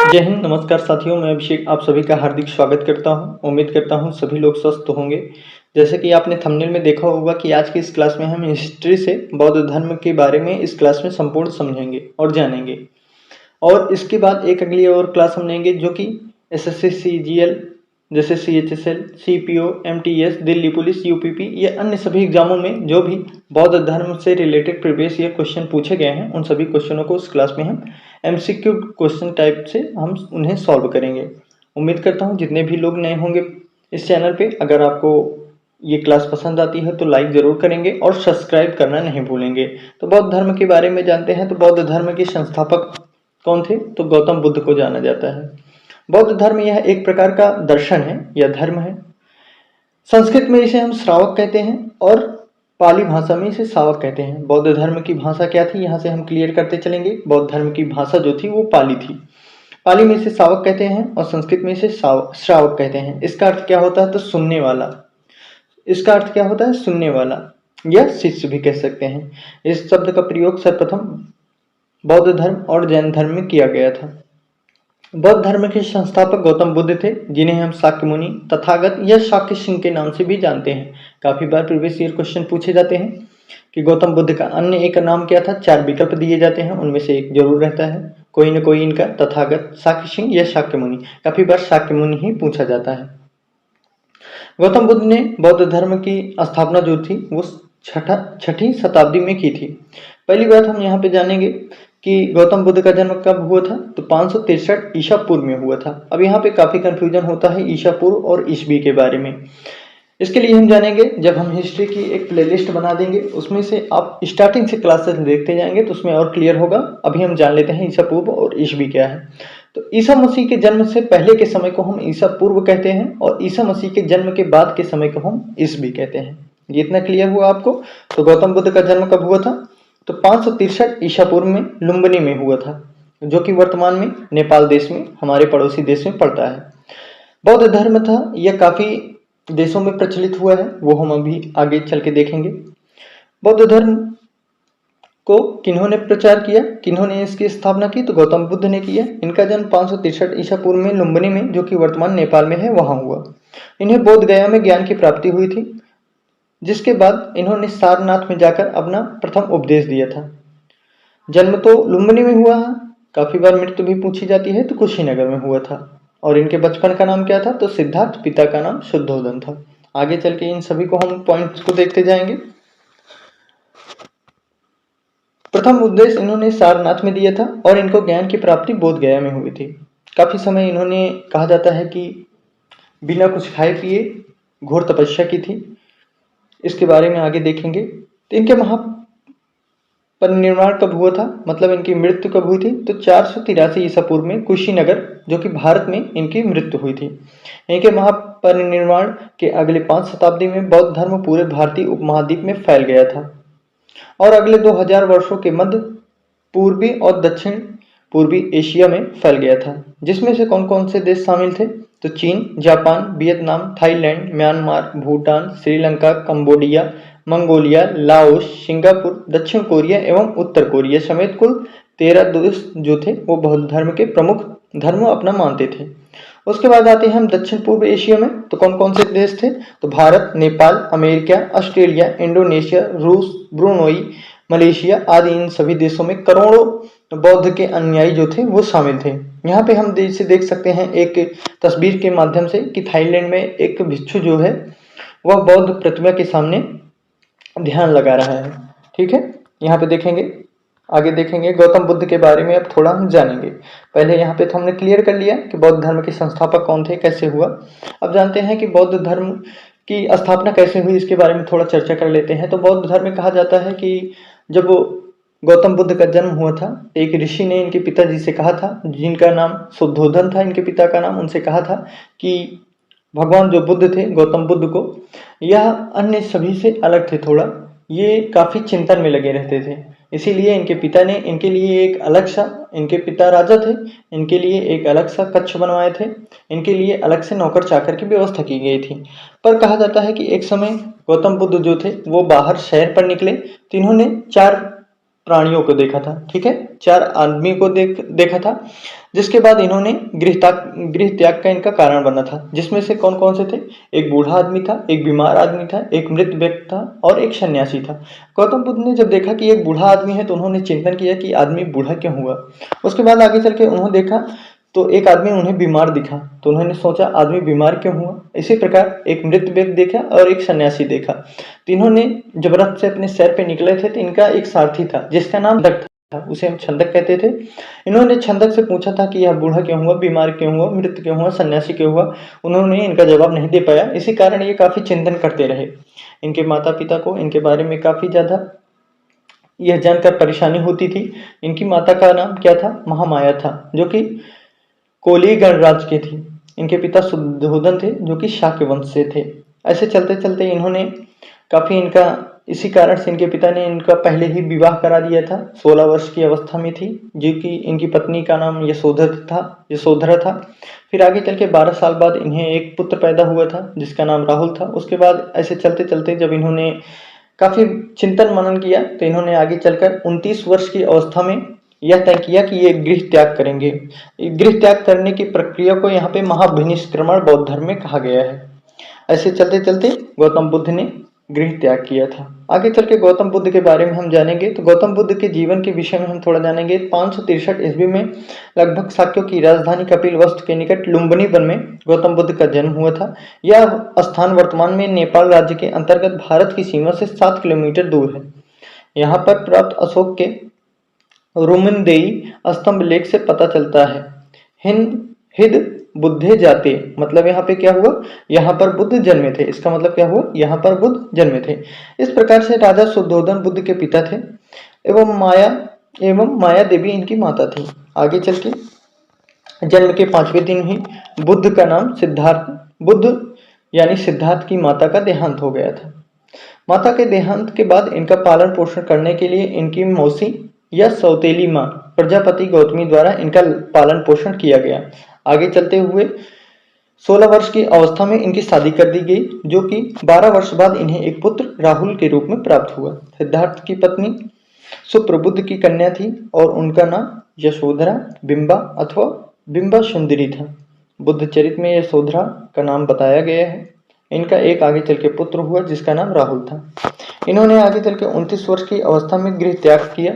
जय हिंद, नमस्कार साथियों। मैं अभिषेक आप सभी का हार्दिक स्वागत करता हूं। उम्मीद करता हूं सभी लोग स्वस्थ होंगे। जैसे कि आपने थंबनेल में देखा होगा कि आज की इस क्लास में हम हिस्ट्री से बौद्ध धर्म के बारे में इस क्लास में संपूर्ण समझेंगे और जानेंगे। और इसके बाद एक अगली और क्लास हम लेंगे जो कि एसएससी सीजीएल जैसे CHSL, CPO, MTS, Delhi police, UPP ये अन्य सभी एग्जामों में जो भी बौद्ध धर्म से रिलेटेड प्रीवियस ईयर क्वेश्चन पूछे गए हैं उन सभी क्वेश्चनों को इस क्लास में हम एमसीक्यू क्वेश्चन टाइप से हम उन्हें सॉल्व करेंगे। उम्मीद करता हूँ जितने भी लोग नए होंगे इस चैनल पे, अगर आपको ये क्लास पसंद आती है तो लाइक जरूर करेंगे और सब्सक्राइब करना नहीं भूलेंगे। तो बौद्ध धर्म के बारे में जानते हैं। तो बौद्ध धर्म के संस्थापक कौन थे? तो गौतम बुद्ध को जाना जाता है। बौद्ध धर्म यह एक प्रकार का दर्शन है या धर्म है। संस्कृत में इसे हम श्रावक कहते हैं और पाली भाषा में इसे शावक कहते हैं। बौद्ध धर्म की भाषा क्या थी, यहाँ से हम क्लियर करते चलेंगे। बौद्ध धर्म की भाषा जो थी वो पाली थी। पाली में इसे शावक कहते हैं और संस्कृत में इसे श्रावक कहते हैं। इसका अर्थ क्या होता है? तो सुनने वाला। इसका अर्थ क्या होता है? सुनने वाला या शिष्य भी कह सकते हैं। इस शब्द का प्रयोग सर्वप्रथम बौद्ध धर्म और जैन धर्म में किया गया था। बौद्ध धर्म के संस्थापक गौतम बुद्ध थे, जिन्हें हम शाक्य मुनि, तथागत या शाक्य सिंह के नाम से भी जानते हैं। काफी बार प्रीवियस ईयर क्वेश्चन पूछे जाते हैं कि गौतम बुद्ध का अन्य एक नाम क्या था। 4 विकल्प दिए जाते हैं, उनमें से एक जरूर रहता है कोई न कोई इनका, तथागत, शाक्य सिंह या शाक्य मुनि। काफी बार शाक्य मुनि ही पूछा जाता है। गौतम बुद्ध ने बौद्ध धर्म की स्थापना जो थी वो छठी शताब्दी में की थी। पहली बात हम यहाँ पे जानेंगे कि गौतम बुद्ध का जन्म कब हुआ था। तो 563 ईसा पूर्व में हुआ था। अब यहाँ पे काफी कंफ्यूजन होता है ईसा पूर्व और ईसवी के बारे में। इसके लिए हम जानेंगे, जब हम हिस्ट्री की एक प्लेलिस्ट बना देंगे उसमें से आप स्टार्टिंग से क्लासेस देखते जाएंगे तो उसमें और क्लियर होगा। अभी हम जान लेते हैं ईसा पूर्व और ईसवी क्या है। तो ईसा मसीह के जन्म से पहले के समय को हम ईसा पूर्व कहते हैं और ईसा मसीह के जन्म के बाद के समय को हम ईसवी कहते हैं। ये इतना क्लियर हुआ आपको? तो गौतम बुद्ध का जन्म कब हुआ था? तो 563 ईसा पूर्व में लुम्बिनी में हुआ था, जो कि वर्तमान में नेपाल देश में हमारे पड़ोसी देश में पड़ता है। बौद्ध धर्म था यह काफी देशों में प्रचलित हुआ है, वो हम अभी आगे चल के देखेंगे। बौद्ध धर्म को किन्होंने प्रचार किया, किन्होंने इसकी स्थापना की? तो गौतम बुद्ध ने किया। इनका जन्म 563 ईसा पूर्व में लुम्बिनी में, जो कि वर्तमान नेपाल में है, वहां हुआ। इन्हें बोध गया में ज्ञान की प्राप्ति हुई थी, जिसके बाद इन्होंने सारनाथ में जाकर अपना प्रथम उपदेश दिया था। जन्म तो लुम्बिनी में हुआ है, काफी बार मृत्यु भी पूछी जाती है, तो कुशीनगर में हुआ था। और इनके बचपन का नाम क्या था? तो सिद्धार्थ, पिता का नाम शुद्धोधन था। आगे चल के इन सभी को हम पॉइंट्स को देखते जाएंगे। प्रथम उपदेश इन्होंने सारनाथ में दिया था और इनको ज्ञान की प्राप्ति बोध गया में हुई थी। काफी समय इन्होंने, कहा जाता है कि बिना कुछ खाए पिए घोर तपस्या की थी। इसके बारे में आगे देखेंगे। तो इनके महापरिनिर्वाण कब हुआ था, मतलब इनकी मृत्यु कब हुई थी? तो 483 ईसा पूर्व में कुशीनगर, जो कि भारत में, इनकी मृत्यु हुई थी। इनके महापरिनिर्वाण के अगले 5 शताब्दी में बौद्ध धर्म पूरे भारतीय उपमहाद्वीप में फैल गया था और अगले 2000 वर्षों के मध्य पूर्वी और दक्षिण पूर्वी एशिया में फैल गया था। जिसमें से कौन कौन से देश शामिल थे? तो चीन, Japan, Vietnam, Thailand, Myanmar, Bhutan, Sri Lanka, Cambodia, Mongolia, Laos, Singapore, दक्षिण कोरिया एवं उत्तर कोरिया समेत कुल 13 देश जो थे वो बौद्ध धर्म के प्रमुख धर्म अपना मानते थे। उसके बाद आते हैं हम दक्षिण पूर्व एशिया में। तो कौन कौन से देश थे? तो Bharat, Nepal, America, Australia, Indonesia, रूस, ब्रुनोई, मलेशिया आदि इन सभी देशों में करोड़ों बौद्ध के अनुयायी जो थे वो शामिल थे। यहाँ पे हम से देख सकते हैं एक तस्वीर के माध्यम से कि थाईलैंड में एक भिक्षु जो है वह बौद्ध प्रतिमा के सामने ध्यान लगा रहा है। ठीक है, यहाँ पे देखेंगे, आगे देखेंगे गौतम बुद्ध के बारे में अब थोड़ा हम जानेंगे। पहले यहाँ पे तो हमने क्लियर कर लिया कि बौद्ध धर्म के संस्थापक कौन थे, कैसे हुआ। अब जानते हैं कि बौद्ध धर्म की स्थापना कैसे हुई, इसके बारे में थोड़ा चर्चा कर लेते हैं। तो बौद्ध धर्म में कहा जाता है कि जब गौतम बुद्ध का जन्म हुआ था, एक ऋषि ने इनके पिताजी से कहा था, जिनका नाम शुद्धोधन था इनके पिता का नाम, उनसे कहा था कि भगवान जो बुद्ध थे, गौतम बुद्ध को, यह अन्य सभी से अलग थे थोड़ा, ये काफी चिंतन में लगे रहते थे। इसीलिए इनके पिता ने इनके लिए एक अलग सा, इनके पिता राजा थे, इनके लिए एक अलग सा कक्ष बनवाए थे, इनके लिए अलग से नौकर चाकर की व्यवस्था की गई थी। पर कहा जाता है कि एक समय गौतम बुद्ध जो थे वो बाहर शहर पर निकले, तो इन्होंने 4 प्राणियों को देखा था, ठीक है, 4 आदमी को देखा था, जिसके बाद इन्होंने गृह त्याग का इनका कारण बना था, जिसमें से कौन कौन से थे? एक बूढ़ा आदमी था, एक बीमार आदमी था, एक मृत व्यक्ति था और एक सन्यासी था। गौतम बुद्ध ने जब देखा कि एक बूढ़ा आदमी है तो उन्होंने चिंतन किया कि आदमी बूढ़ा क्यों हुआ। उसके बाद आगे चल के उन्होंने देखा तो एक आदमी उन्हें बीमार दिखा, तो उन्होंने सोचा आदमी बीमार क्यों हुआ। इसी प्रकार एक मृत व्यक्ति देखा और एक सन्यासी देखा। तीनों ने जब रथ से अपने सैर पे निकले थे तो इनका एक सारथी था जिसका नाम छंदक था, उसे हम छंदक कहते थे। इन्होंने छंदक से पूछा था कि यह बूढ़ा क्यों हुआ, बीमार क्यों हुआ, मृत क्यों हुआ, सन्यासी क्यों हुआ। उन्होंने इनका जवाब नहीं दे पाया, इसी कारण ये काफी चिंतन करते रहे। इनके माता पिता को इनके बारे में काफी ज्यादा यह जानकर परेशानी होती थी। इनकी माता का नाम क्या था? महामाया था, जो कि कोली गणराज के थी। इनके पिता शुद्धोधन थे जो कि शाक्य वंश से थे। ऐसे चलते चलते इन्होंने काफी इनका इसी कारण से इनके पिता ने इनका पहले ही विवाह करा दिया था। 16 वर्ष की अवस्था में थी, जो कि इनकी पत्नी का नाम यशोधरा था। फिर आगे चल के 12 साल बाद इन्हें एक पुत्र पैदा हुआ था जिसका नाम राहुल था। उसके बाद ऐसे चलते चलते जब इन्होंने काफी चिंतन मनन किया तो इन्होंने आगे चलकर 29 वर्ष की अवस्था में यह तय किया कि ये गृह त्याग करेंगे। गृह त्याग करने की प्रक्रिया को यहाँ पे महाभिनिष्क्रमण बौद्ध धर्म में कहा गया है। ऐसे चलते चलते गौतम बुद्ध ने गृह त्याग किया था। आगे चल के गौतम बुद्ध के बारे में हम जानेंगे। तो गौतम बुद्ध के जीवन के विषय में हम थोड़ा जानेंगे। 563 ईस्वी में लगभग शाक्यों की राजधानी कपिलवस्तु के निकट लुम्बिनी वन में गौतम बुद्ध का जन्म हुआ था। यह स्थान वर्तमान में नेपाल राज्य के अंतर्गत भारत की सीमा से 7 किलोमीटर दूर है। यहाँ पर प्राप्त अशोक के रुमनदेई स्तंभ लेख से पता चलता है। हिद बुद्धे जाते, मतलब यहाँ पे क्या हुआ? यहाँ पर बुद्ध जन्मे थे। इसका मतलब क्या हुआ? यहाँ पर बुद्ध जन्मे थे। इस प्रकार से राजा शुद्धोधन बुद्ध के पिता थे एवं माया देवी इनकी माता थी। आगे चल के जन्म के 5वें दिन ही बुद्ध का नाम बुद्ध यानी सिद्धार्थ की माता का देहांत हो गया था। माता के देहांत के बाद इनका पालन पोषण करने के लिए इनकी मौसी या सौतेली माँ प्रजापति गौतमी द्वारा इनका पालन पोषण किया गया। आगे चलते हुए 16 वर्ष की अवस्था में इनकी शादी कर दी गई, जो कि 12 वर्ष बाद इन्हें एक पुत्र राहुल के रूप में प्राप्त हुआ। सिद्धार्थ की पत्नी सुप्रबुद्ध की कन्या थी और उनका नाम यशोधरा बिंबा अथवा बिंबा सुंदरी था। बुद्ध चरित में यशोधरा का नाम बताया गया है। इनका एक आगे चल के पुत्र हुआ जिसका नाम राहुल था। इन्होंने आगे चल के 29 वर्ष की अवस्था में गृह त्याग किया।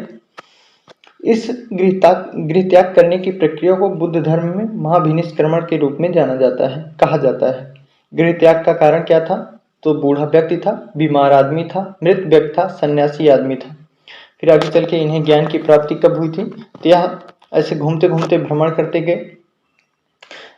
इस गृह त्याग करने की प्रक्रिया को बुद्ध धर्म में महाभिनिष्क्रमण के रूप में कहा जाता है। गृह त्याग का कारण क्या था? तो बूढ़ा व्यक्ति था, बीमार आदमी था, मृत व्यक्ति था, सन्यासी आदमी था। फिर आगे चल के इन्हें ज्ञान की प्राप्ति कब हुई थी? तो यह ऐसे घूमते घूमते भ्रमण करते गए।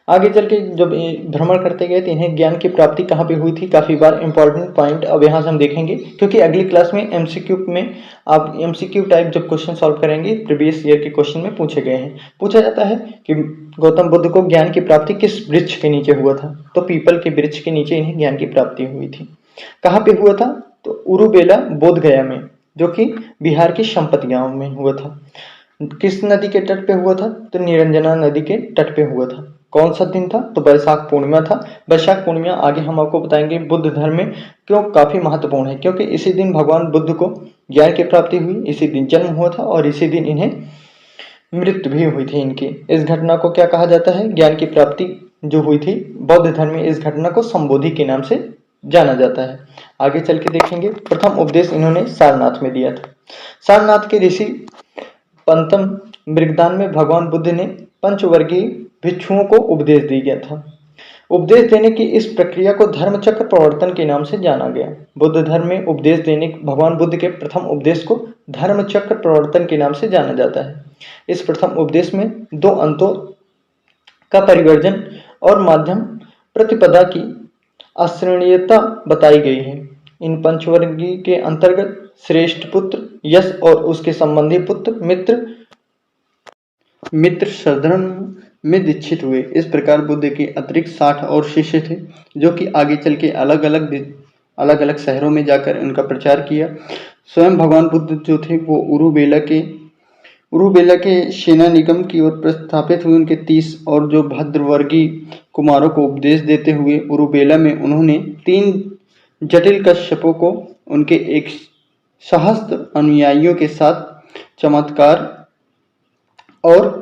आगे चल के जब भ्रमण करते गए तो इन्हें ज्ञान की प्राप्ति कहाँ पे हुई थी? काफी बार इंपॉर्टेंट पॉइंट अब यहाँ से हम देखेंगे, क्योंकि अगली क्लास में एमसीक्यू में आप एमसीक्यू टाइप जब क्वेश्चन सॉल्व करेंगे प्रीवियस ईयर के क्वेश्चन में पूछे गए हैं। पूछा जाता है कि गौतम बुद्ध को ज्ञान की प्राप्ति किस वृक्ष के नीचे हुआ था? तो पीपल के वृक्ष के नीचे इन्हें ज्ञान की प्राप्ति हुई थी। कहाँ पे हुआ था? तो उरुबेला बोध गया में, जो कि बिहार के संपत गांव में हुआ था। किस नदी के तट पे हुआ था? तो निरंजना नदी के तट पे हुआ था। कौन सा दिन था? तो वैशाख पूर्णिमा था। वैशाख पूर्णिमा आगे हम आपको बताएंगे बुद्ध धर्म में क्यों काफी महत्वपूर्ण है, क्योंकि इसी दिन भगवान बुद्ध को ज्ञान की प्राप्ति हुई, इसी दिन जन्म हुआ था और इसी दिन इन्हें मृत्यु भी हुई थी इनकी। इस घटना को क्या कहा जाता है? ज्ञान की प्राप्ति जो हुई थी बौद्ध धर्म में, इस घटना को संबोधि के नाम से जाना जाता है। आगे चल के देखेंगे। प्रथम उपदेश इन्होंने सारनाथ में दिया था। सारनाथ के ऋषि पंतम मृगदान में भगवान बुद्ध ने पंचवर्गीय भिक्षुओं को उपदेश दिया था। उपदेश देने की इस प्रक्रिया को धर्म चक्र प्रवर्तन के नाम से जाना गया। बुद्ध धर्म में उपदेश देने भगवान बुद्ध के प्रथम उपदेश को धर्म चक्र प्रवर्तन के नाम से जाना जाता है। इस प्रथम उपदेश में 2 अंतों का परिवर्जन और माध्यम प्रतिपदा की अश्रणीयता बताई गई है। इन पंचवर्गीय के अंतर्गत श्रेष्ठ पुत्र यश और उसके संबंधी पुत्र मित्र शरण में दीक्षित हुए। इस प्रकार बुद्ध के अतिरिक्त 60 और शिष्य थे, जो कि आगे चल के अलग अलग शहरों में जाकर उनका प्रचार किया। स्वयं भगवान बुद्ध जो थे वो उरुबेला के सेना निगम की ओर प्रस्थापित हुए। उनके 30 और जो भद्रवर्गीय कुमारों को उपदेश देते हुए उरुबेला में उन्होंने 3 जटिल कश्यपों को उनके 1 सहस्त्र अनुयायियों के साथ चमत्कार और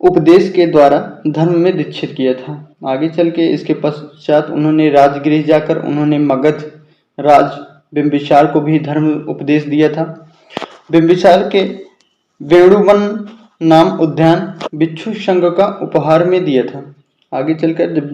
उपदेश के द्वारा धर्म में दीक्षित किया था। आगे चल के इसके पश्चात उन्होंने राजगृह जाकर उन्होंने मगध राज बिंबिसार को भी धर्म उपदेश दिया था। बिंबिसार के वेणुवन नाम उद्यान बिच्छू संघ का उपहार में दिया था। आगे चलकर जब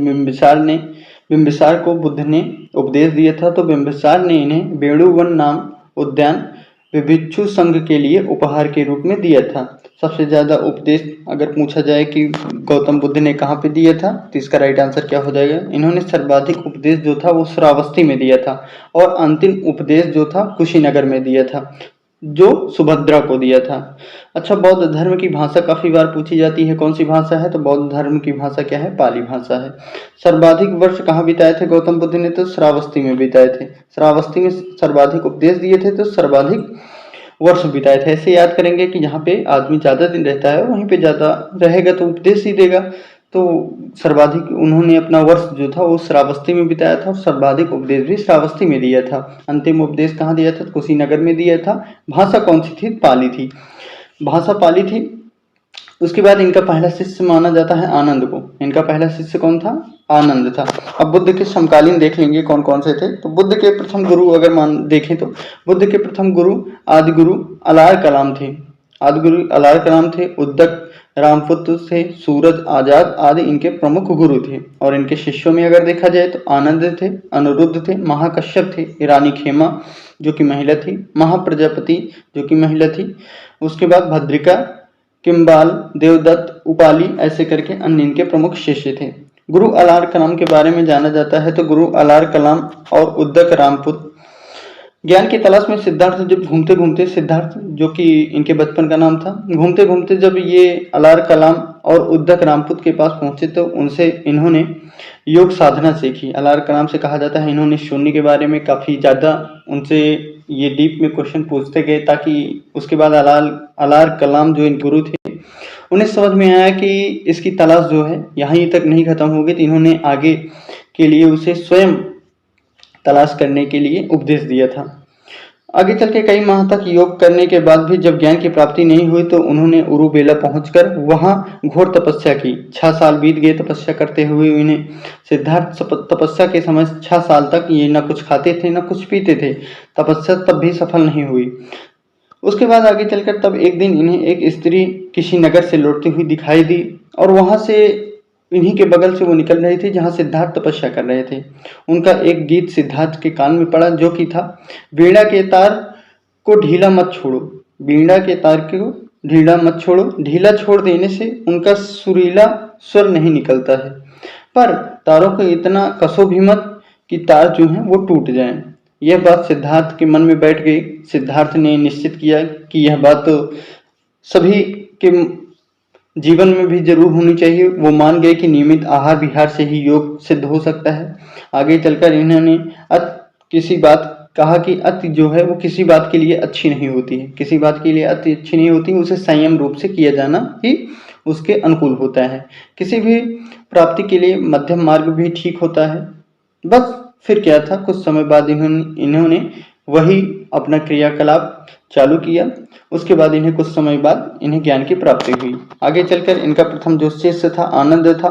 बिंबिसार को बुद्ध ने उपदेश दिया था तो बिंबिसार ने इन्हें वेणुवन नाम उद्यान भिक्षु संघ के लिए उपहार के रूप में दिया था। सबसे ज्यादा उपदेश अगर पूछा जाए कि गौतम बुद्ध ने कहाँ पे दिया था तो इसका राइट आंसर क्या हो जाएगा, इन्होंने सर्वाधिक उपदेश जो था वो श्रावस्ती में दिया था और अंतिम उपदेश जो था कुशीनगर में दिया था जो सुभद्रा को दिया था। अच्छा, बौद्ध धर्म की भाषा काफी बार पूछी जाती है, कौन सी भाषा है, तो बौद्ध धर्म की भाषा क्या है, पाली भाषा है। सर्वाधिक वर्ष कहाँ बिताए थे गौतम बुद्ध ने, तो श्रावस्ती में बिताए थे। श्रावस्ती में सर्वाधिक उपदेश दिए थे तो सर्वाधिक वर्ष बिताए थे। ऐसे याद करेंगे कि जहाँ पे आदमी ज्यादा दिन रहता है वहीं पे ज्यादा रहेगा तो उपदेश ही देगा। तो सर्वाधिक उन्होंने अपना वर्ष जो था वो श्रावस्ती में बिताया था और सर्वाधिक उपदेश भी श्रावस्ती में दिया था। अंतिम उपदेश कहाँ दिया था, कुशीनगर में दिया था। भाषा कौन सी थी, पाली थी, भाषा पाली थी। उसके बाद इनका पहला शिष्य माना जाता है आनंद को। इनका पहला शिष्य कौन था, आनंद था। अब बुद्ध के समकालीन देख लेंगे कौन कौन से थे। तो बुद्ध के प्रथम गुरु अगर देखें तो बुद्ध के प्रथम गुरु आदि गुरु अलार कलाम थे। आदि गुरु अलार कलाम थे। उद्दक रामपुत्र थे, सूरज आजाद आदि इनके प्रमुख गुरु थे। और इनके शिष्यों में अगर देखा जाए तो आनंद थे, अनिरुद्ध थे, महाकश्यप थे, रानी खेमा जो कि महिला थी, महाप्रजापति जो कि महिला थी। उसके बाद भद्रिका, किम्बाल, देवदत्त, उपाली ऐसे करके अन्य इनके प्रमुख शिष्य थे। गुरु अलार कलाम के बारे में जाना जाता है तो गुरु अलार कलाम और उद्दक रामपुत्र ज्ञान की तलाश में सिद्धार्थ जब घूमते घूमते, सिद्धार्थ जो कि इनके बचपन का नाम था, घूमते घूमते जब ये अलार कलाम और उद्दक रामपुत्र के पास पहुंचे तो उनसे इन्होंने योग साधना सीखी। अलार कलाम से कहा जाता है इन्होंने शून्य के बारे में काफी ज्यादा उनसे ये डीप में क्वेश्चन पूछते गए ताकि उसके बाद अलार कलाम जो इन गुरु थे उन्हें समझ में आया कि इसकी तलाश जो है यहीं तक नहीं खत्म होगी। तो इन्होंने आगे के लिए उसे स्वयं तलाश करने के लिए उपदेश दिया था। आगे चल के कई माह तक योग करने के बाद भी जब ज्ञान की प्राप्ति नहीं हुई तो उन्होंने उरुबेला पहुंचकर वहां घोर तपस्या की। 6 साल बीत गए तपस्या करते हुए इन्हें। सिद्धार्थ तपस्या के समय 6 साल तक ये न कुछ खाते थे न कुछ पीते थे। तपस्या तब भी सफल नहीं हुई। उसके बाद आगे चलकर तब एक दिन इन्हें एक स्त्री किसी नगर से लौटती हुई दिखाई दी और वहां से इन्हीं के बगल से वो निकल रही थी जहां सिद्धार्थ तपस्या कर रहे थे। उनका एक गीत सिद्धार्थ के कान में पड़ा जो कि था, वीणा के तार को ढीला मत छोड़ो, वीणा के तार को ढीला मत छोड़ो, ढीला छोड़ देने से उनका सुरीला स्वर नहीं निकलता है, पर तारों को इतना कसो भी मत कि तार जो है वो टूट जाए। यह बात सिद्धार्थ के मन में बैठ गई। सिद्धार्थ ने निश्चित किया कि यह बात तो सभी के जीवन में भी जरूर होनी चाहिए। वो मान गए कि नियमित आहार विहार से ही योग सिद्ध हो सकता है। आगे चलकर इन्होंने किसी बात कहा कि अति जो है वो किसी बात के लिए अच्छी नहीं होती है, किसी बात के लिए अति अच्छी नहीं होती, उसे संयम रूप से किया जाना ही उसके अनुकूल होता है। किसी भी प्राप्ति के लिए मध्यम मार्ग भी ठीक होता है। बस फिर क्या था, कुछ समय बाद इन्होंने वही अपना क्रियाकलाप चालू किया। उसके बाद इन्हें कुछ समय बाद इन्हें ज्ञान की प्राप्ति हुई। आगे चलकर इनका प्रथम जो शिष्य था आनंद था।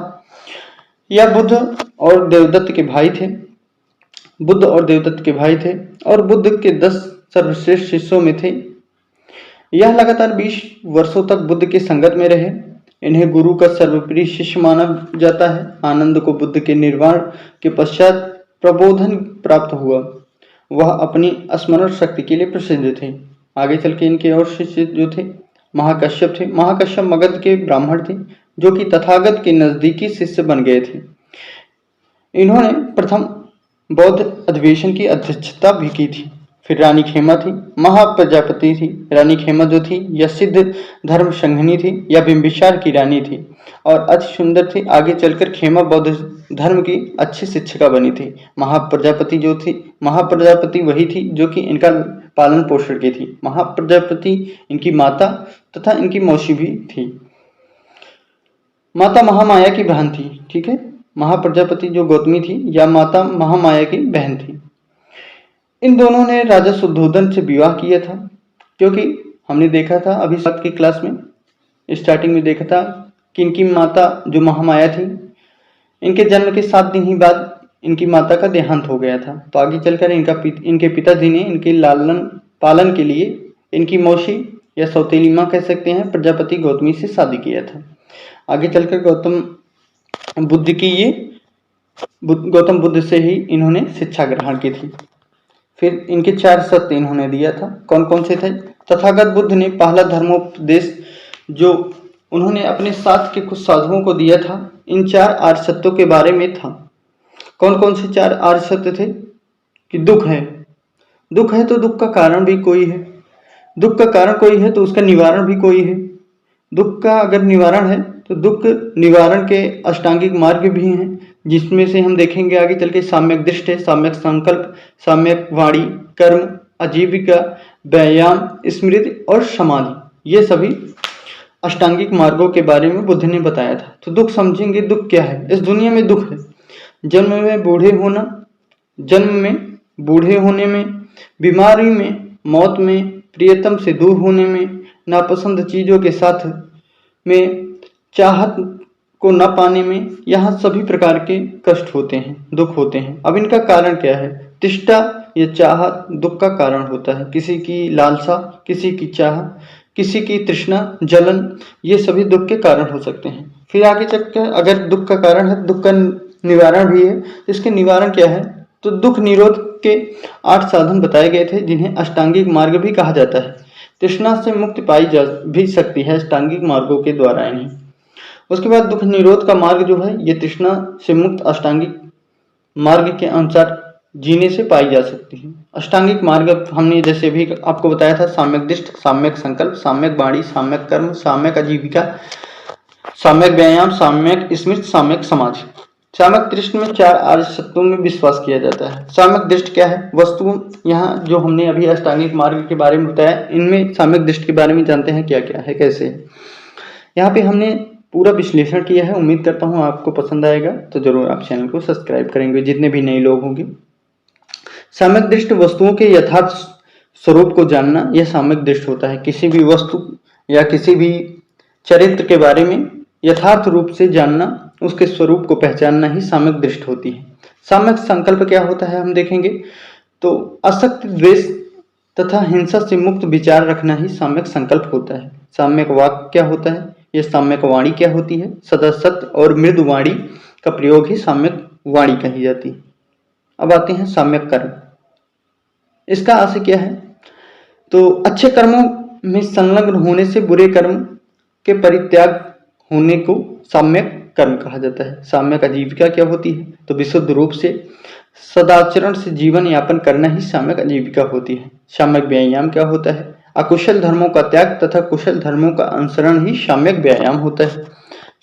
यह बुद्ध और देवदत्त के भाई थे। बुद्ध और देवदत्त के भाई थे और बुद्ध के 10 सर्वश्रेष्ठ शिष्यों में थे। यह लगातार 20 वर्षों तक बुद्ध के संगत में रहे। इन्हें गुरु का सर्वप्रिय शिष्य माना जाता है। आनंद को बुद्ध के निर्वाण के पश्चात प्रबोधन प्राप्त हुआ। वह अपनी स्मरण शक्ति के लिए प्रसिद्ध थे। आगे चल के इनके और शिष्य जो थे महाकश्यप थे। महाकश्यप मगध के ब्राह्मण थे जो कि तथागत के नजदीकी शिष्य बन गए थे। इन्होंने प्रथम बौद्ध अधिवेशन की अध्यक्षता भी की थी। फिर रानी खेमा थी, महाप्रजापति थी। रानी खेमा जो थी यह सिद्ध धर्म संघनी थी, यह बिंबिसार की रानी थी और अति सुंदर थी। आगे चलकर खेमा बौद्ध धर्म की अच्छी शिक्षिका बनी थी। महाप्रजापति जो थी, महाप्रजापति वही थी जो कि इनका पालन पोषण की थी। महाप्रजापति इनकी माता तथा इनकी मौसी भी थी। माता महामाया की बहन थी। ठीक है, महाप्रजापति जो गौतमी थी या माता महामाया की बहन थी। इन दोनों ने राजा शुद्धोधन से विवाह किया था क्योंकि हमने देखा था अभी 7 की क्लास में स्टार्टिंग में देखा था कि इनकी माता जो महामाया थी, इनके जन्म के 7 दिन ही बाद इनकी माता का देहांत हो गया था। तो आगे चलकर इनके पिताजी ने इनके लालन पालन के लिए इनकी मौसी या सौतेली माँ कह सकते हैं प्रजापति गौतमी से शादी किया था। आगे चलकर गौतम बुद्ध से ही इन्होंने शिक्षा ग्रहण की थी। फिर इनके 4 सत्य इन्होंने दिया था। कौन कौन से थे? तथागत बुद्ध ने पहला धर्मोपदेश जो उन्होंने अपने साथ के कुछ साधुओं को दिया था, इन 4 आर्य सत्यों के बारे में था। कौन कौन से 4 आर्य सत्य थे? कि दुख है तो दुख का कारण भी कोई है, दुख का कारण कोई है तो उसका निवारण भी कोई है। दुख का अगर निवारण है तो दुख निवारण के अष्टांगिक मार्ग भी हैं, जिसमें से हम देखेंगे आगे चल के साम्यक दृष्टि, साम्यक संकल्प, साम्यक वाणी, कर्म, आजीविका, व्यायाम, स्मृति और समाधि। ये सभी अष्टांगिक मार्गों के बारे में बुद्ध ने बताया था। तो दुख समझेंगे, दुख क्या है? इस दुनिया में दुख है जन्म में बूढ़े होने में, बीमारी में, मौत में, प्रियतम से दूर होने में, नापसंद चीजों के साथ में, चाहत को न पाने में, यहाँ सभी प्रकार के कष्ट होते हैं, दुख होते हैं। अब इनका कारण क्या है? तृष्णा या चाहत दुख का कारण होता है। किसी की लालसा, किसी की चाह, किसी की तृष्णा, जलन, ये सभी दुख के कारण हो सकते हैं। फिर आगे चलकर अगर दुख का कारण है, दुख का निवारण भी है। इसके निवारण क्या है? तो दुख निरोध के 8 साधन बताए गए थे, जिन्हें अष्टांगिक मार्ग भी कहा जाता है। तृष्णा से मुक्ति पाई जा भी सकती है अष्टांगिक मार्गों के द्वारा ही। उसके बाद दुख निरोध का मार्ग जो है, ये तृष्णा से मुक्त अष्टांगिक मार्ग के अनुसार जीने से पाई जा सकती है। अष्टांगिक मार्ग हमने जैसे भी आपको बताया था, साम्यक दृष्टि, साम्यक संकल्प, साम्यक वाणी, साम्यक कर्म, साम्यक आजीविका, साम्यक व्यायाम, साम्यक स्मृति, साम्यक समाधि। साम्यक दृष्टि में 4 आर्य सत्यों में विश्वास किया जाता है। साम्यक दृष्टि क्या है? वस्तु, यहाँ जो हमने अभी अष्टांगिक मार्ग के बारे में बताया, इनमें साम्यक दृष्टि के बारे में जानते हैं क्या क्या है, कैसे है। यहाँ पे हमने पूरा विश्लेषण किया है। उम्मीद करता हूँ आपको पसंद आएगा, तो जरूर आप चैनल को सब्सक्राइब करेंगे जितने भी नए लोग होंगे। साम्यक दृष्टि वस्तुओं के यथार्थ स्वरूप को जानना, यह साम्यक दृष्टि होता है। किसी भी वस्तु या किसी भी चरित्र के बारे में यथार्थ रूप से जानना, उसके स्वरूप को पहचानना ही साम्यक दृष्टि होती है। साम्यक संकल्प क्या होता है हम देखेंगे तो असक्त, द्वेष तथा हिंसा से मुक्त विचार रखना ही साम्यक संकल्प होता है। साम्यक वाक्य क्या होता है? यह साम्यक वाणी क्या होती है? सदा सत्य और मृदु वाणी का प्रयोग ही साम्यक वाणी कही जाती है। अब आते हैं साम्यक कर्म। इसका आशय क्या है? तो अच्छे कर्मों में संलग्न होने से बुरे कर्म के परित्याग होने को साम्यक कर्म कहा जाता है। साम्यक आजीविका क्या होती है? तो विशुद्ध रूप से सदाचरण से जीवन यापन करना ही साम्यक आजीविका होती है। साम्यक व्यायाम क्या होता है? अकुशल धर्मों का त्याग तथा कुशल धर्मों का अनुसरण ही साम्यक व्यायाम होता है।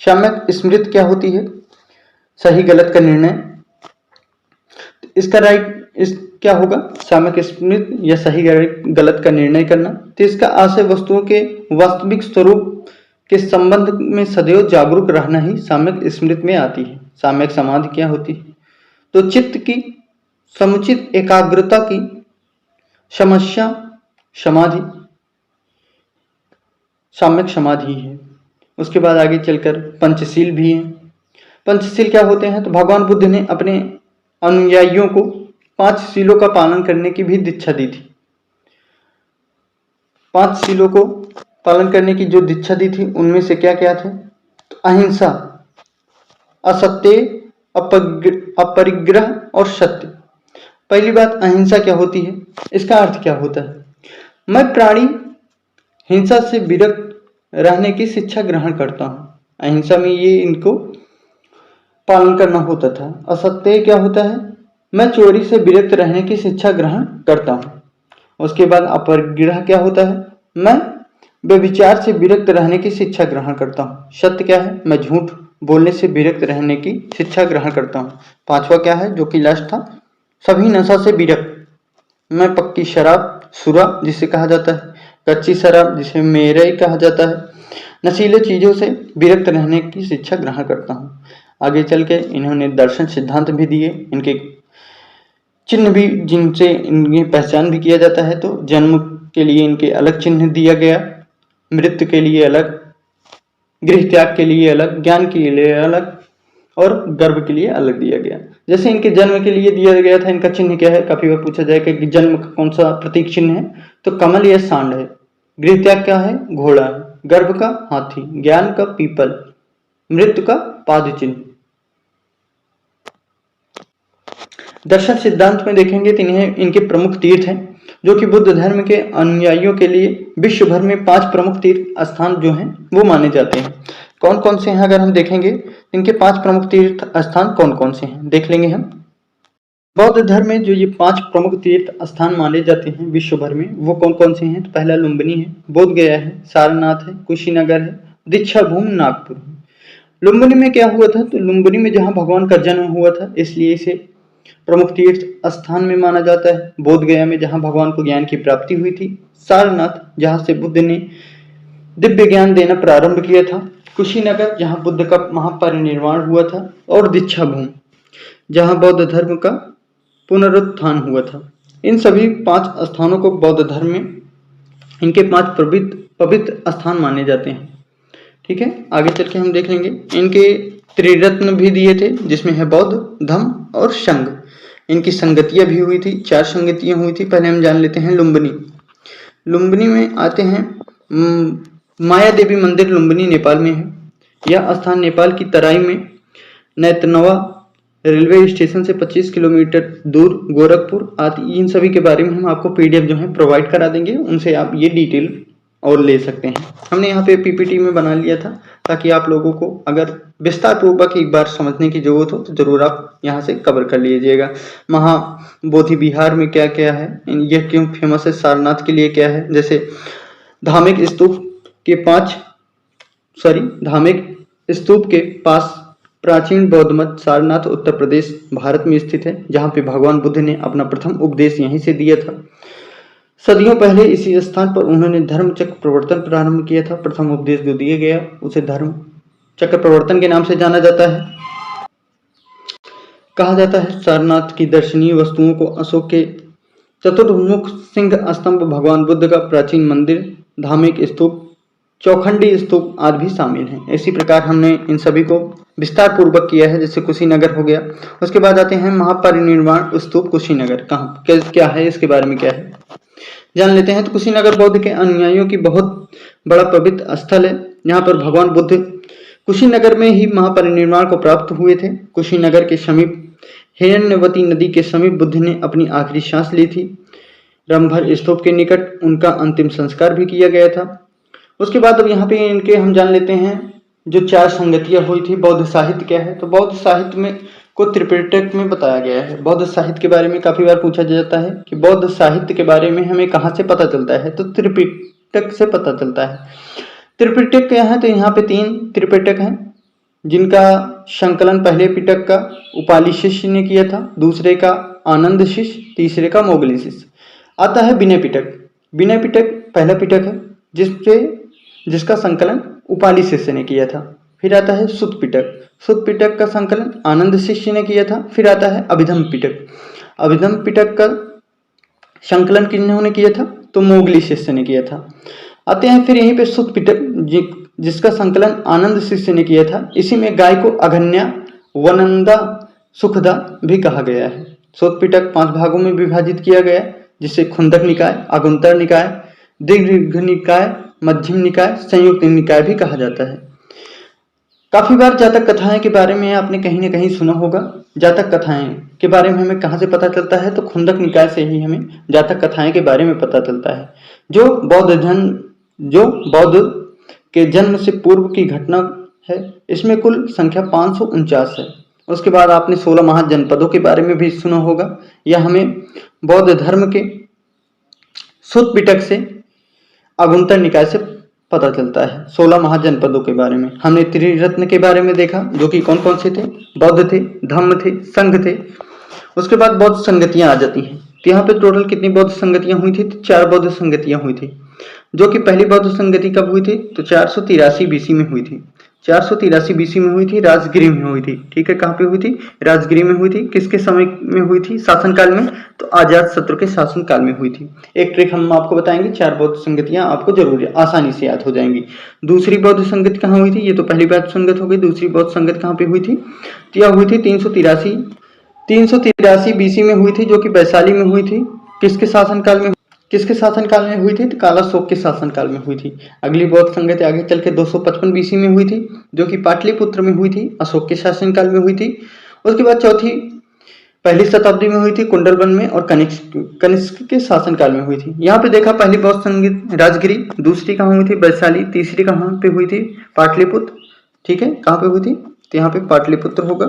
साम्यक स्मृति क्या होती है? सही गलत का निर्णय। इसका क्या होगा? साम्यक स्मृति या सही गलत का निर्णय करना। तो इसका आशय वस्तुओं के वास्तविक स्वरूप के संबंध में सदैव जागरूक रहना ही साम्यक स्मृति में आती है। साम्यक समाधि क्या होती है? तो चित्त की समुचित एकाग्रता की समस्या समाधि साम्यक समाधि है। उसके बाद आगे चलकर पंचशील भी है। पंचशील क्या होते हैं? तो भगवान बुद्ध ने अपने अनुयायियों को 5 शीलों का पालन करने की भी दीक्षा दी थी। 5 शीलों को पालन करने की जो दीक्षा दी थी, उनमें से क्या क्या थे? तो अहिंसा, असत्य, अपरिग्रह और सत्य। पहली बात, अहिंसा क्या होती है? इसका अर्थ क्या होता है? मैं प्राणी हिंसा से विरक्त रहने की शिक्षा ग्रहण करता हूँ। अहिंसा में ये इनको पालन करना होता था। असत्य क्या होता है? मैं चोरी से विरक्त रहने की शिक्षा ग्रहण करता हूँ। उसके बाद अपरिग्रह क्या होता है? मैं व्यभिचार से विरक्त रहने की शिक्षा ग्रहण करता हूँ। सत्य क्या है? मैं झूठ बोलने से विरक्त रहने की शिक्षा ग्रहण करता हूँ। 5वां क्या है जो कि लास्ट था? सभी नशा से विरक्त। मैं पक्की शराब, सुरा जिसे कहा जाता है, कच्ची शराब जिसे मेरे कहा जाता है, नशीले चीजों से विरक्त रहने की शिक्षा ग्रहण करता हूँ। आगे चल के इन्होंने दर्शन सिद्धांत भी दिए, इनके चिन्ह भी जिनसे इनकी पहचान भी किया जाता है। तो जन्म के लिए इनके अलग चिन्ह दिया गया, मृत्यु के लिए अलग, गृह त्याग के लिए अलग, ज्ञान के लिए अलग और गर्भ के लिए अलग दिया गया। जैसे इनके जन्म के लिए दिया गया था, इनका चिन्ह क्या है, काफी बार पूछा जाएगा कि जन्म का कौन सा प्रतीक चिन्ह है, तो कमल या सांड है। गृह त्याग क्या है, घोड़ा है। गर्भ का हाथी, ज्ञान का पीपल, मृत्यु का पाद चिन्ह। दर्शन सिद्धांत में देखेंगे तो इनके प्रमुख तीर्थ हैं, जो कि बुद्ध धर्म के अनुयायियों के लिए विश्व भर में 5 प्रमुख तीर्थ स्थान जो हैं वो माने जाते हैं। कौन कौन से हैं अगर हम देखेंगे, इनके 5 प्रमुख तीर्थ स्थान कौन कौन से हैं देख लेंगे हम। बौद्ध धर्म में जो ये 5 प्रमुख तीर्थ स्थान माने जाते हैं विश्व भर में, वो कौन कौन से हैं, तो पहला लुम्बिनी है, बोध गया है, सारनाथ है, कुशीनगर है, दीक्षाभूमि नागपुर है। लुम्बिनी में क्या हुआ था, तो लुम्बिनी में जहाँ भगवान का जन्म हुआ था, इसलिए इसे प्रमुख तीर्थ स्थान में माना जाता है। बोध गया में जहाँ भगवान को ज्ञान की प्राप्ति हुई थी, सारनाथ जहाँ से बुद्ध ने दिव्य ज्ञान देना प्रारंभ किया था, कुशीनगर जहाँ बुद्ध का महापरिनिर्वाण हुआ था, और दीक्षाभूमि जहाँ बौद्ध धर्म का पुनरुत्थान हुआ था। इन सभी 5 स्थानों को बौद्ध धर्म में इनके 5 पवित्र स्थान माने जाते हैं। ठीक है, आगे चल के हम देख लेंगे। इनके त्रिरत्न भी दिए थे, जिसमें है बौद्ध, धम्म और संघ। इनकी संगतियां भी हुई थी, 4 संगतियां हुई थी। पहले हम जान लेते हैं लुम्बिनी। लुम्बिनी में आते हैं माया देवी मंदिर, लुम्बिनी नेपाल में है। यह स्थान नेपाल की तराई में नैतनवा रेलवे स्टेशन से 25 किलोमीटर दूर गोरखपुर आदि, इन सभी के बारे में हम आपको पीडीएफ जो है प्रोवाइड करा देंगे, उनसे आप ये डिटेल और ले सकते हैं। हमने यहाँ पे पीपीटी में बना लिया था, ताकि आप लोगों को अगर विस्तार पूर्वक एक बार समझने की जरूरत हो तो जरूर आप यहाँ से कवर कर लीजिएगा। महाबोधि बिहार में क्या क्या है, यह क्यों फेमस है, सारनाथ के लिए क्या है, जैसे धार्मिक स्तूप के पास प्राचीन बौद्ध मठ सारनाथ उत्तर प्रदेश भारत में स्थित है, जहाँ पे भगवान बुद्ध ने अपना प्रथम उपदेश यहीं से दिया था। सदियों पहले इसी स्थान पर उन्होंने धर्म चक्र प्रवर्तन प्रारंभ किया था। प्रथम उपदेश जो दिया गया उसे धर्म चक्र प्रवर्तन के नाम से जाना जाता है। कहा जाता है सारनाथ की दर्शनीय वस्तुओं को अशोक के चतुर्मुख सिंह स्तंभ, भगवान बुद्ध का प्राचीन मंदिर, धार्मिक स्तूप, चौखंडी स्तूप आदि भी शामिल हैं। इसी प्रकार हमने इन सभी को विस्तार पूर्वक किया है, जैसे कुशीनगर हो गया। उसके बाद आते हैं महापरिनिर्वाण स्तूप कुशीनगर, कहाँ क्या है, इसके बारे में क्या है जान लेते हैं। तो कुशीनगर बौद्ध के अनुयायियों की बहुत बड़ा पवित्र स्थल है। यहाँ पर भगवान बुद्ध कुशीनगर में ही महापरिनिर्वाण को प्राप्त हुए थे। कुशीनगर के समीप हिरण्यवती नदी के समीप बुद्ध ने अपनी आखिरी सांस ली थी। रंभर स्तूप के निकट उनका अंतिम संस्कार भी किया गया था। उसके बाद अब यहाँ पे इनके हम जान लेते हैं जो 4 संगतियां हुई थी। बौद्ध साहित्य क्या है, तो बौद्ध साहित्य में को त्रिपिटक में बताया गया है। बौद्ध साहित्य के बारे में काफी बार पूछा जाता है कि बौद्ध साहित्य के बारे में हमें कहाँ से पता चलता है, तो त्रिपिटक से पता चलता है। त्रिपिटक क्या है, तो यहाँ पे 3 त्रिपिटक हैं, जिनका संकलन पहले पिटक का उपाली शिष्य ने किया था, दूसरे का आनंद शिष्य, तीसरे का मोगली शिष्य। आता है विनय पिटक। विनय पिटक पहला पिटक है जिसका संकलन उपाली शिष्य ने किया था। फिर आता है सुत्त पिटक। सुत्त पिटक का संकलन आनंद शिष्य ने किया था। फिर आता है अभिधम पिटक। अभिधम पिटक का संकलन किन्होंने किया था, तो मोगली शिष्य ने किया था। आते हैं फिर यहीं पे सुत्त पिटक, जिसका संकलन आनंद शिष्य ने किया था। इसी में गाय को अघन्या, वनंदा, सुखदा भी कहा गया है। सुत्त पिटक 5 भागों में विभाजित किया गया, जिसे खुंदक निकाय, आगुंतर निकाय, दीर्घ निकाय, मध्यम निकाय, संयुक्त निकाय भी कहा जाता है। काफी बार जातक कथाएं के बारे में आपने कहीं न कहीं सुना होगा। जातक कथाएं के बारे में हमें कहाँ से पता चलता है, तो खुंदक निकाय से ही हमें जातक कथाएं के बारे में पता चलता है। जो बौद्ध के जन्म से पूर्व की घटना है, इसमें कुल संख्या 549 है। उसके बाद आपने 16 महाजनपदों के बारे में भी सुना होगा। यह हमें बौद्ध धर्म के सुत्त पिटक से आगुंतर निकाय से पता चलता है। 16 महाजनपदों के बारे में हमने त्रिरत्न के बारे में देखा, जो कि कौन कौन से थे, बौद्ध थे, धम्म थे, संघ थे। उसके बाद बौद्ध संगतियां आ जाती हैं। तो यहाँ पे टोटल कितनी बौद्ध संगतियां हुई थी, तो 4 बौद्ध संगतियां हुई थी, जो कि पहली बौद्ध संगति कब हुई थी, तो 483 BC में हुई थी। 483 बीसी में हुई थी, राजगिरी में हुई थी। ठीक है, कहाँ पे हुई थी? राजगिरी में हुई थी। किसके समय में हुई थी? शासनकाल में, तो अजात शत्रु के शासनकाल में हुई थी। एक ट्रिक हम आपको बताएंगे, 4 बौद्ध संगतियां आपको जरूर आसानी से याद हो जाएंगी। दूसरी बौद्ध संगति कहाँ हुई थी? ये तो पहली बौद्ध संगत हो गई। दूसरी बौद्ध संगत कहाँ पे हुई थी? यह हुई थी 383 बीसी में हुई थी, जो कि वैशाली में हुई थी। किसके शासनकाल में हुई थी? तो कालाशोक के शासनकाल में हुई थी। अगली बौद्ध संगति आगे चल के 255 बीसी में हुई थी, जो कि पाटलिपुत्र में हुई थी, अशोक के शासनकाल में हुई थी। उसके बाद चौथी पहली शताब्दी में हुई थी, कुंडलवन में, और कनिष्क के शासनकाल में हुई थी। यहाँ पे देखा, पहली बौद्ध संगति राजगिरी, दूसरी कहाँ हुई थी? वैशाली, तीसरी कहाँ पे हुई थी? पाटलिपुत्र। ठीक है, कहाँ पे हुई थी? तो यहाँ पे पाटलिपुत्र होगा।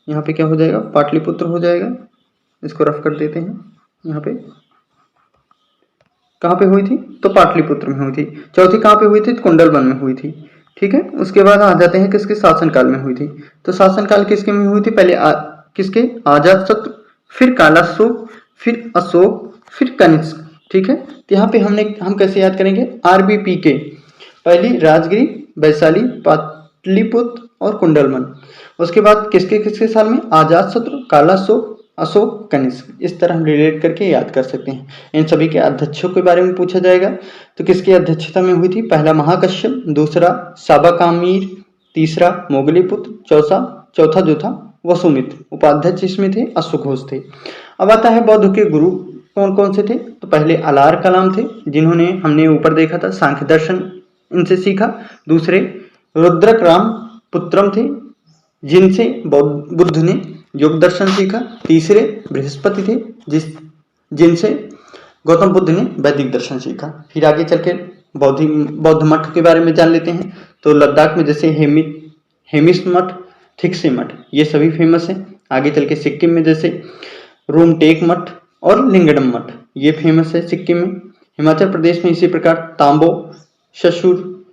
यहाँ पे क्या हो जाएगा? पाटलिपुत्र हो जाएगा। इसको रफ कर देते हैं। यहाँ पे कहाँ पे हुई थी? तो पाटलिपुत्र में हुई थी। चौथी कहाँ पे हुई थी? तो कुंडलवन में हुई थी। ठीक है, उसके बाद आ जाते हैं किसके शासनकाल में हुई थी। तो शासनकाल किसके में हुई थी? पहले किसके? अजातशत्रु, फिर कालाशोक, फिर अशोक, फिर कनिष्क। ठीक है, तो यहाँ पे हम कैसे याद करेंगे? RBP के पहली राजगिरी, वैशाली, पाटलिपुत्र और कुंडलवन। उसके बाद किसके किसके साल में? अजातशत्रु, कालाशोक, अशोक, कनिष्क। इस तरह हम रिलेट करके याद कर सकते हैं। इन सभी के अध्यक्षों के बारे में पूछा जाएगा, तो किसकी अध्यक्षता में हुई थी? पहला महाकश्यप, दूसरा साबाकामीर, तीसरा मोगलीपुत्र, चौथा जो था वसुमित्र। उपाध्यक्ष इसमें थे अश्वघोष थे। अब आता है बौद्ध के गुरु कौन कौन से थे। तो पहले अलार कलाम थे, जिन्होंने हमने ऊपर देखा था सांख्य दर्शन इनसे सीखा। दूसरे रुद्रक राम पुत्रम थे, जिनसे बुद्ध ने योग दर्शन सीखा। तीसरे बृहस्पति थे, जिनसे गौतम बुद्ध ने वैदिक दर्शन सीखा। फिर आगे चल के बौद्ध मठ के बारे में जान लेते हैं। तो लद्दाख में जैसे हेमिस मठ, थिक्से मठ, ये सभी फेमस हैं। आगे चल के सिक्किम में जैसे रूमटेक मठ और लिंगडम मठ, ये फेमस है सिक्किम में। हिमाचल प्रदेश में इसी प्रकार तांबो, ससुर,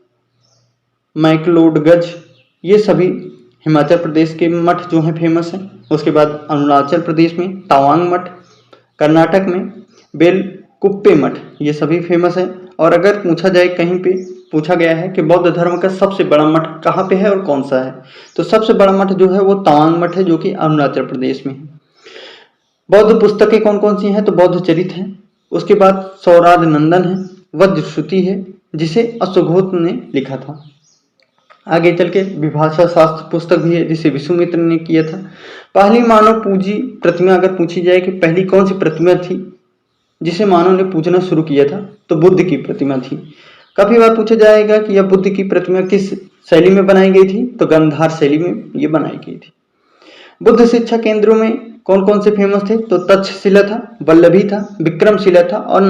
मैक्लोडगंज, ये सभी हिमाचल प्रदेश के मठ जो हैं फेमस हैं। उसके बाद अरुणाचल प्रदेश में तवांग मठ, कर्नाटक में बेलकुप्पे मठ, ये सभी फेमस है। और अगर पूछा जाए, कहीं पे पूछा गया है कि बौद्ध धर्म का सबसे बड़ा मठ कहाँ पे है और कौन सा है, तो सबसे बड़ा मठ जो है वो तवांग मठ है, जो कि अरुणाचल प्रदेश में है। बौद्ध पुस्तकें कौन कौन सी हैं? तो बौद्ध चरित है, उसके बाद सौराद नंदन है, वज्रश्रुति है, जिसे अश्वघोष ने लिखा था। आगे चल के विभाषा शास्त्र पुस्तक भी है, जिसे विश्वामित्र ने किया था। पहली मानव पूजी प्रतिमा अगर पूछी जाए कि पहली कौन सी प्रतिमा थी जिसे मानव ने पूजना शुरू किया था, तो बुद्ध की प्रतिमा थी। काफी बार पूछा जाएगा कि यह बुद्ध की प्रतिमा किस शैली में बनाई गई थी, तो गांधार शैली में ये बनाई गई थी। बुद्ध शिक्षा केंद्रों में कौन कौन से फेमस थे? तो तक्षशिला था, वल्लभी था, विक्रमशिला था और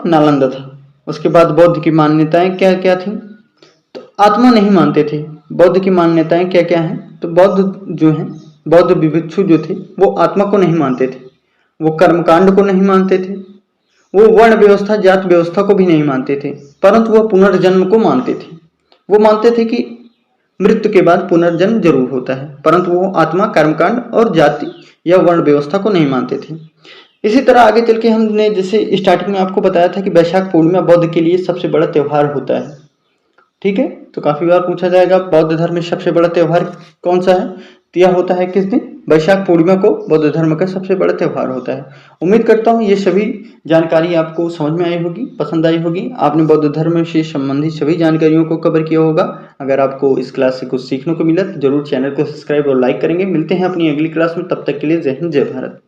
नालंदा था। उसके बाद बौद्ध की मान्यताएं क्या क्या थी? तो आत्मा नहीं मानते थे। बौद्ध की मान्यताएं क्या क्या हैं? तो बौद्ध भिक्षु जो थे वो आत्मा को नहीं मानते थे, वो कर्मकांड को नहीं मानते थे, वो वर्ण व्यवस्था जात व्यवस्था को भी नहीं मानते थे, परंतु वह पुनर्जन्म को मानते थे। वो मानते थे कि मृत्यु के बाद पुनर्जन्म जरूर होता है, परंतु वो आत्मा, कर्मकांड और जाति या वर्ण व्यवस्था को नहीं मानते थे। इसी तरह आगे चल के हमने जैसे स्टार्टिंग में आपको बताया था कि वैशाख पूर्णिमा बौद्ध के लिए सबसे बड़ा त्योहार होता है। ठीक है, तो काफी बार पूछा जाएगा बौद्ध धर्म में सबसे बड़ा त्योहार कौन सा है, तो यह होता है किस दिन? वैशाख पूर्णिमा को बौद्ध धर्म का सबसे बड़ा त्योहार होता है। उम्मीद करता हूँ ये सभी जानकारी आपको समझ में आई होगी, पसंद आई होगी। आपने बौद्ध धर्म से संबंधित सभी जानकारियों को कवर किया होगा। अगर आपको इस क्लास से कुछ सीखने को मिला तो जरूर चैनल को सब्सक्राइब और लाइक करेंगे। मिलते हैं अपनी अगली क्लास में, तब तक के लिए जय हिंद, जय भारत।